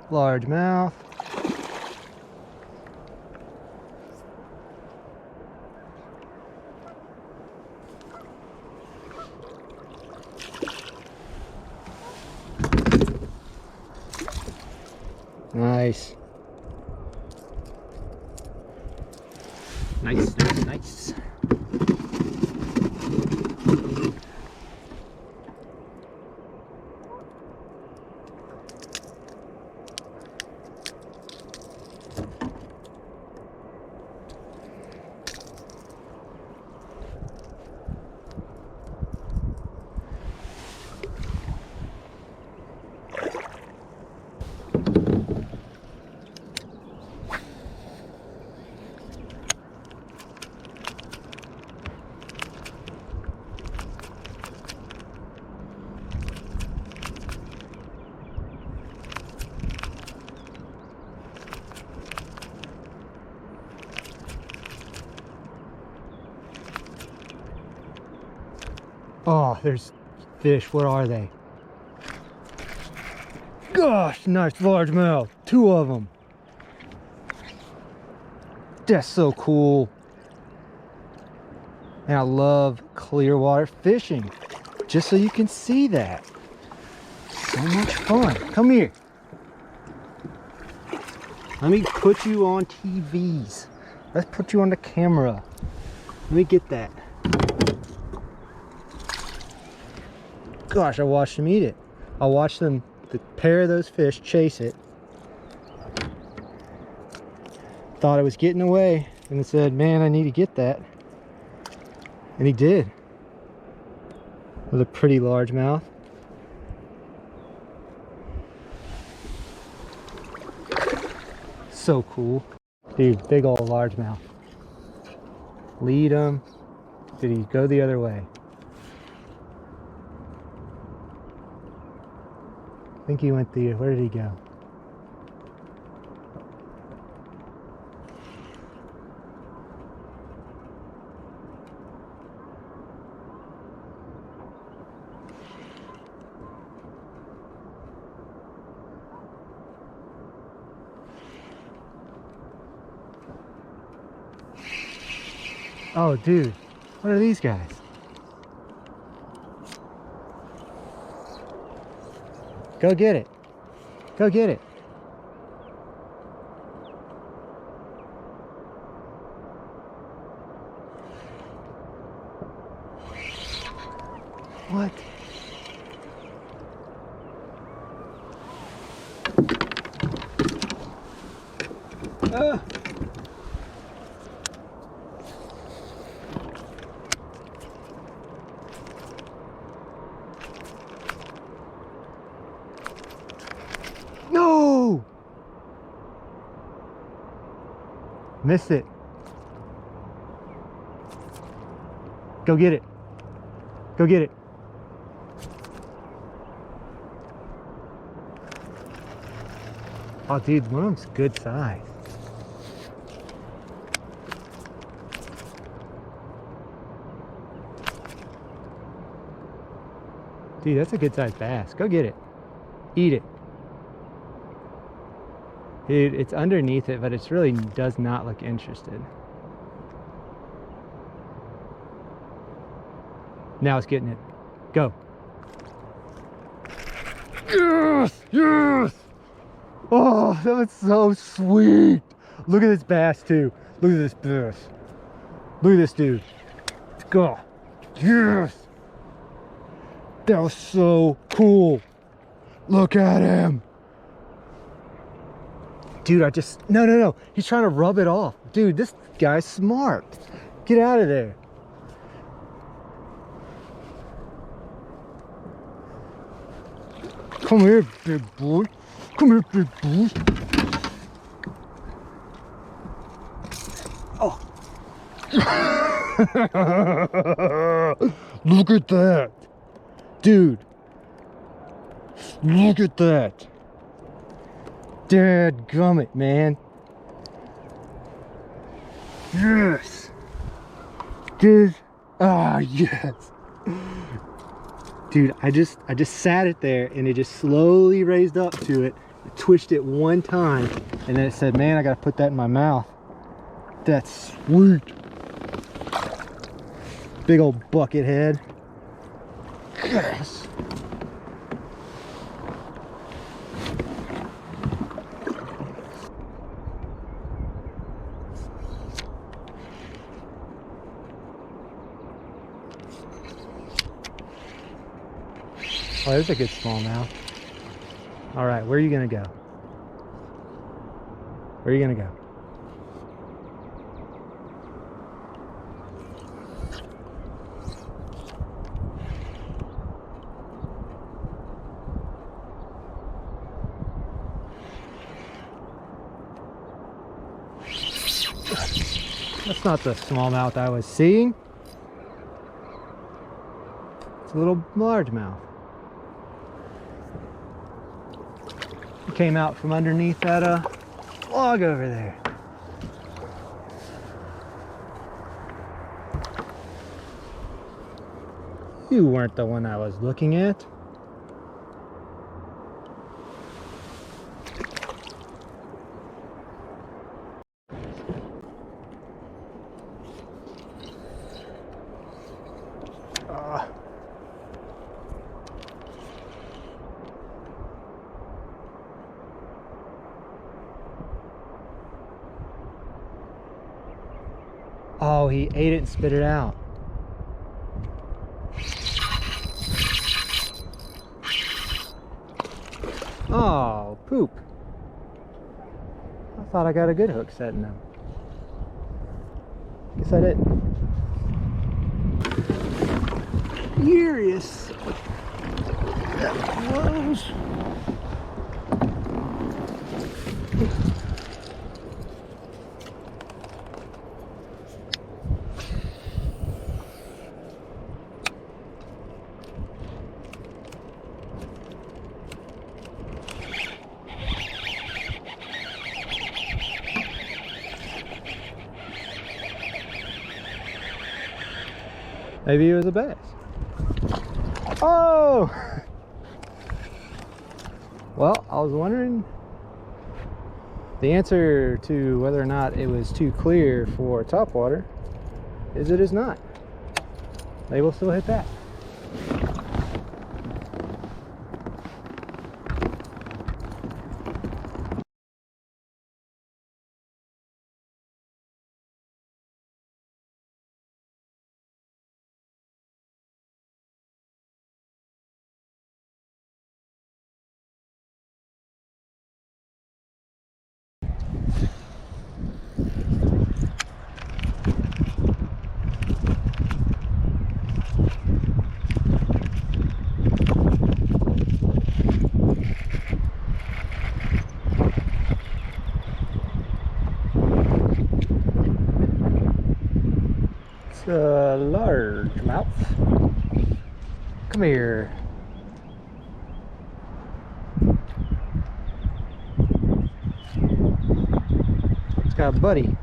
largemouth. Nice. Nice, nice, nice. Oh, there's fish. What are they? Gosh, nice largemouth. 2 of them. That's so cool. And I love clear water fishing. Just so you can see that. So much fun. Come here. Let me put you on TVs. Let's put you on the camera. Let me get that. Gosh, I watched them eat it. I watched them, the pair of those fish, chase it. Thought it was getting away and said, man, I need to get that. And he did. With a pretty largemouth. So cool. Dude, big old largemouth. Lead him. Did he go the other way? I think he went the, where did he go? Oh, dude, what are these guys? Go get it. Go get it. What? No! Missed it. Go get it. Go get it. Oh, dude, one of them's good size. Dude, that's a good sized bass. Go get it. Eat it. Dude, it's underneath it, but it really does not look interested. Now it's getting it. Go. Yes! Yes! Oh, that was so sweet. Look at this bass, too. Look at this bass. Look at this dude. Let's go. Yes! That was so cool. Look at him. Dude, I just... No. He's trying to rub it off. Dude, this guy's smart. Get out of there. Come here, big boy. Come here, big boy. Oh. Look at that. Dude. Look at that. Dadgummit, man. Yes. Dude. Ah, yes. Dude, I just sat it there and it just slowly raised up to it twitched it one time, and then it said, man, I gotta put that in my mouth. That's sweet. Big old bucket head. Yes. Oh, there's a good smallmouth. All right, where are you gonna go? Where are you gonna go? That's not the smallmouth I was seeing. It's a little largemouth. It came out from underneath that log over there. You weren't the one I was looking at. Oh, he ate it and spit it out. Oh, poop. I thought I got a good hook setting him. Guess I didn't. Furious. That close. Maybe it was a bass. Oh! Well, I was wondering the answer to whether or not it was too clear for topwater is it is not. They will still hit that. A largemouth. Come here. It's got a buddy.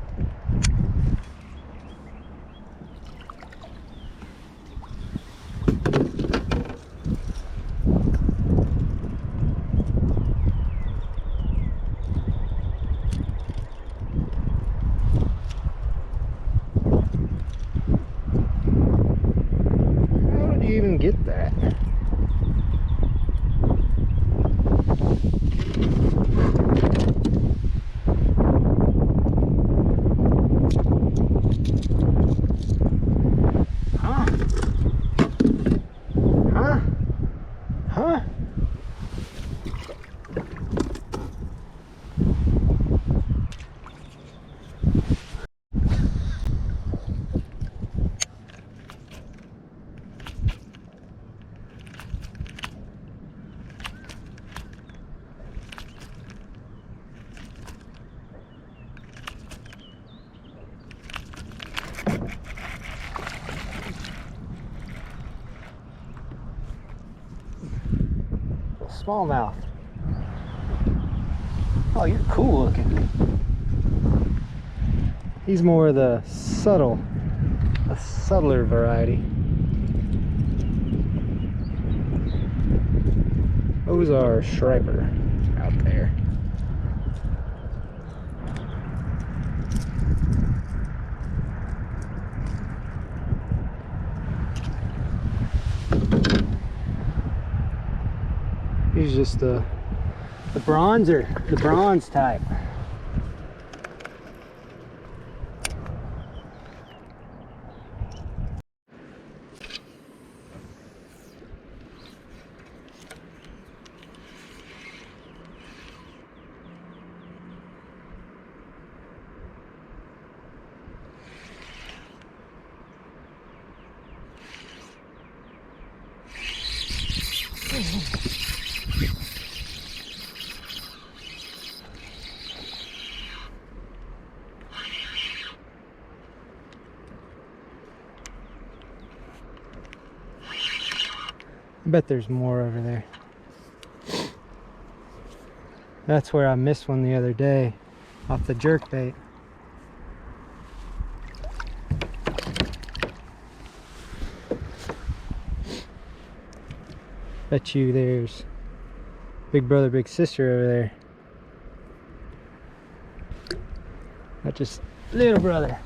Even get that. Huh? Huh? Huh? Smallmouth. Oh, you're cool looking. He's more of the subtler variety. Those are striper. up there. He's just the bronzer, the bronze type. I bet there's more over there. That's where I missed one the other day off the jerkbait. Bet you there's big brother, big sister over there. Not just little brother.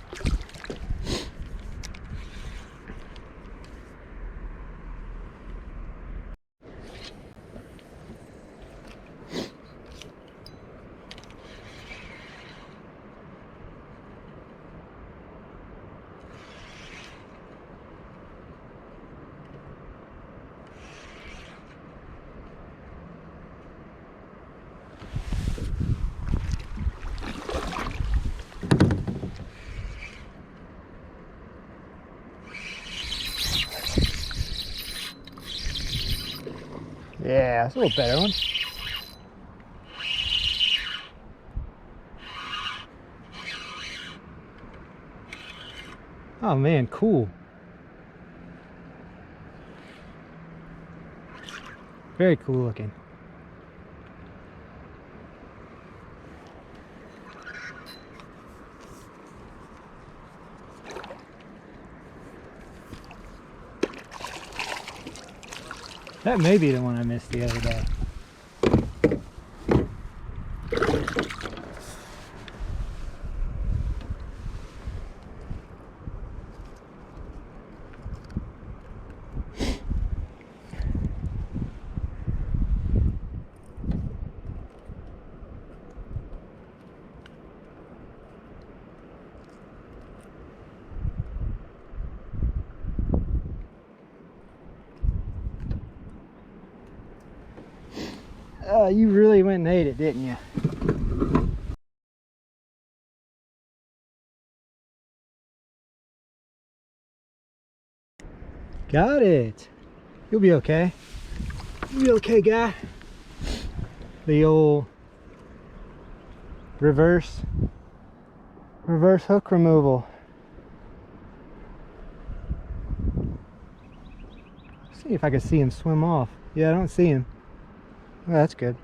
Yeah, it's a little better one. Oh man, cool. Very cool looking. That may be the one I missed the other day. You really went and ate it, didn't you? Got it. You'll be okay. You'll be okay, guy. The old reverse hook removal. See if I can see him swim off. Yeah, I don't see him. Oh, that's good.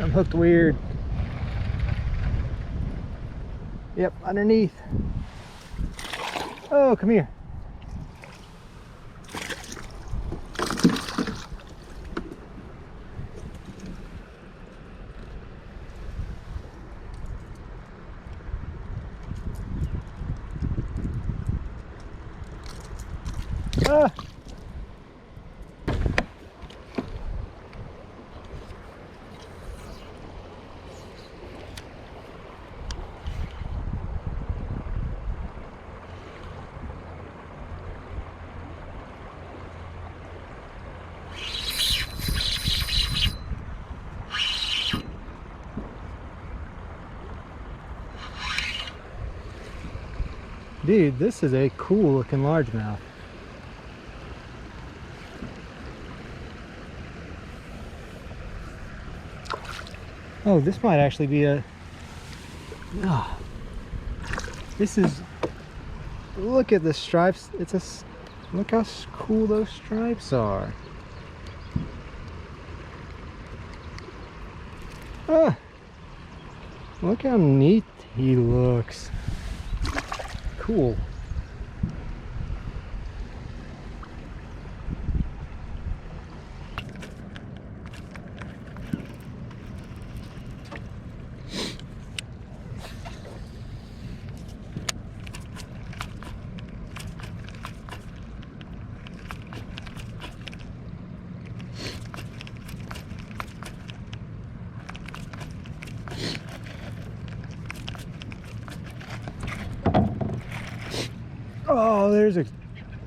I'm hooked weird. Yep, underneath. Oh, come here. Ah. Dude, this is a cool looking largemouth. Oh, this might actually be a... Oh, this is... Look at the stripes. It's a... Look how cool those stripes are. Ah, look how neat he looks. Cool. Oh, there's a...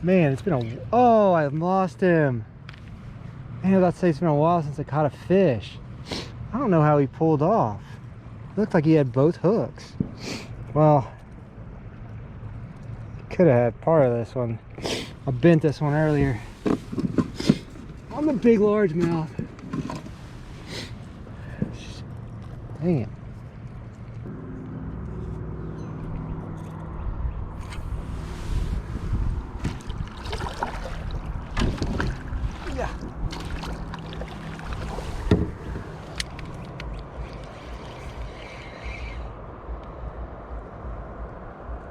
Man, it's been a... Oh, I've lost him. Man, I was about to say it's been a while since I caught a fish. I don't know how he pulled off. Looked like he had both hooks. Well, could have had part of this one. I bent this one earlier on the big largemouth. Dang it.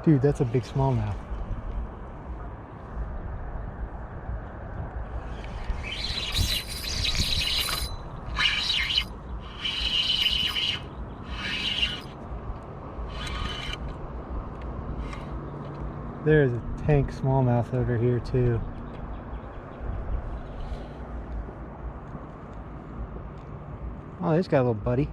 Dude, that's a big smallmouth. There's a tank smallmouth over here too. Oh, he's got a little buddy.